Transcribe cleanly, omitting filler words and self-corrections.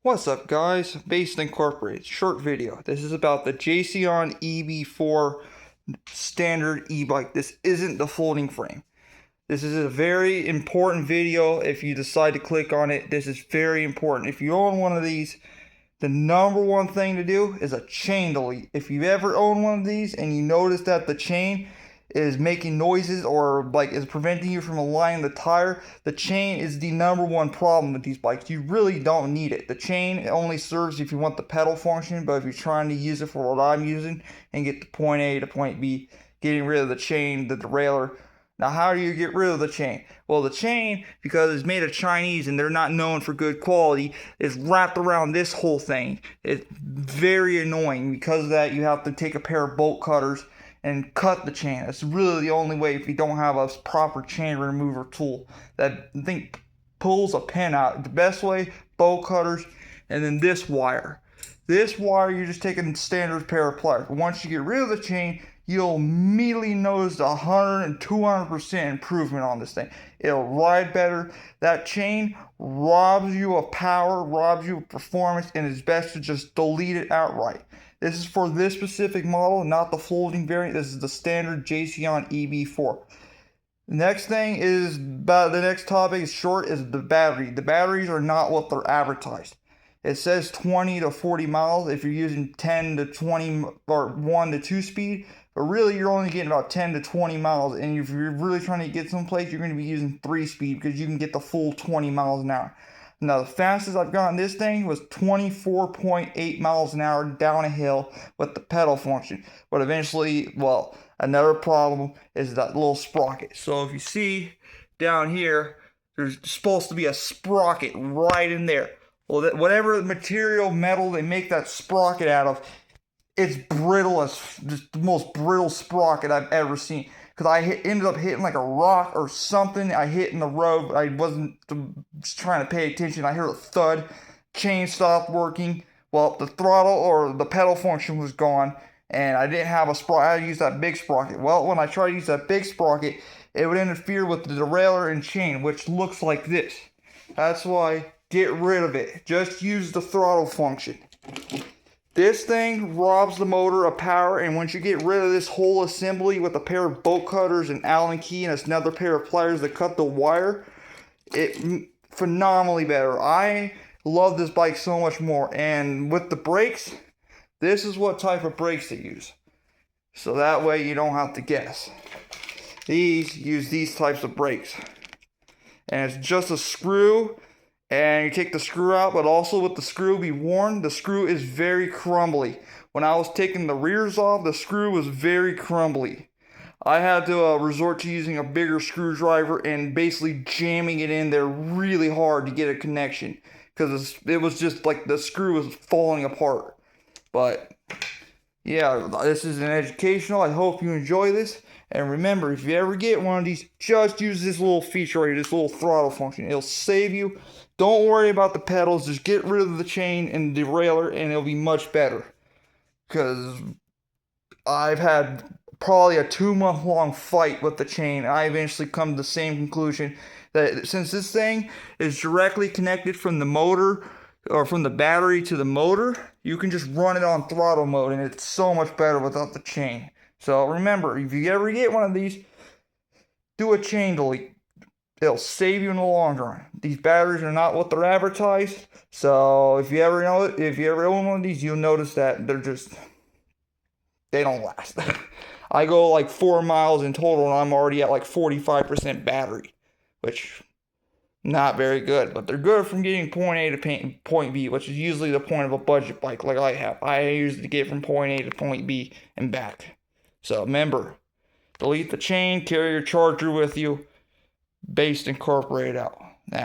What's up, guys? Based Incorporated, short video. This is about the Jasion EB4 standard e-bike. This isn't the folding frame. This is a very important video. If you decide to click on it, this is very important. If you own one of these, the number one thing to do is a chain delete. If you ever own one of these and you notice that the chain is making noises or is preventing you from aligning the tire, the chain is the number one problem with these bikes. You really don't need it. The chain only serves if you want the pedal function, but if you're trying to use it for what I'm using and get to point A to point B, getting rid of the chain, the derailleur. Now, how do you get rid of the chain? Well, the chain, because it's made of Chinese and they're not known for good quality, is wrapped around this whole thing. It's very annoying. Because of that, you have to take a pair of bolt cutters and cut the chain. That's really the only way if you don't have a proper chain remover tool that pulls a pin out. The best way, bolt cutters, and then this wire. This wire, you're just taking a standard pair of pliers. Once you get rid of the chain, you'll immediately notice 100 and 200% improvement on this thing. It'll ride better. That chain robs you of power, robs you of performance, and it's best to just delete it outright. This is for this specific model, not the folding variant. This is the standard Jasion EB4. Next thing is, the next topic is short, is the battery. The batteries are not what they're advertised. It says 20 to 40 miles if you're using 10 to 20 or 1 to 2 speed, but really you're only getting about 10 to 20 miles, and if you're really trying to get someplace, you're going to be using 3 speed because you can get the full 20 miles an hour. Now, the fastest I've gotten this thing was 24.8 miles an hour down a hill with the pedal function. But eventually, well, another problem is that little sprocket. So if you see down here, there's supposed to be a sprocket right in there. Well, whatever material, metal they make that sprocket out of, it's brittle as just the most brittle sprocket I've ever seen. Because I ended up hitting like a rock or something I hit in the road. I wasn't just trying to pay attention. I heard a thud. Chain stopped working. Well, the throttle or the pedal function was gone. And I didn't have a sprocket. I had to use that big sprocket. Well, when I tried to use that big sprocket, it would interfere with the derailleur and chain, which looks like this. That's why, get rid of it. Just use the throttle function. This thing robs the motor of power, and once you get rid of this whole assembly with a pair of bolt cutters, an Allen key, and another pair of pliers that cut the wire, it phenomenally better. I love this bike so much more. And with the brakes, this is what type of brakes they use. So that way you don't have to guess. These use these types of brakes. And it's just a screw. And you take the screw out, but also with the screw, be warned, the screw is very crumbly. When I was taking the rears off, the screw was very crumbly. I had to resort to using a bigger screwdriver and basically jamming it in there really hard to get a connection. Because it was just like the screw was falling apart. But yeah, this is an educational. I hope you enjoy this. And remember, if you ever get one of these, just use this little feature right here, this little throttle function. It'll save you. Don't worry about the pedals. Just get rid of the chain and the derailleur, and it'll be much better. Because I've had probably a 2-month-long fight with the chain. I eventually come to the same conclusion that since this thing is directly connected from the motor or from the battery to the motor, you can just run it on throttle mode, and it's so much better without the chain. So remember, if you ever get one of these, do a chain delete. It'll save you in the long run. These batteries are not what they're advertised. So if you ever own one of these, you'll notice that they don't last. I go like 4 miles in total, and I'm already at like 45% battery, which not very good. But they're good from getting point A to point B, which is usually the point of a budget bike like I have. I usually get from point A to point B and back. So remember, delete the chain, carry your charger with you. Based Incorporated out. Nah.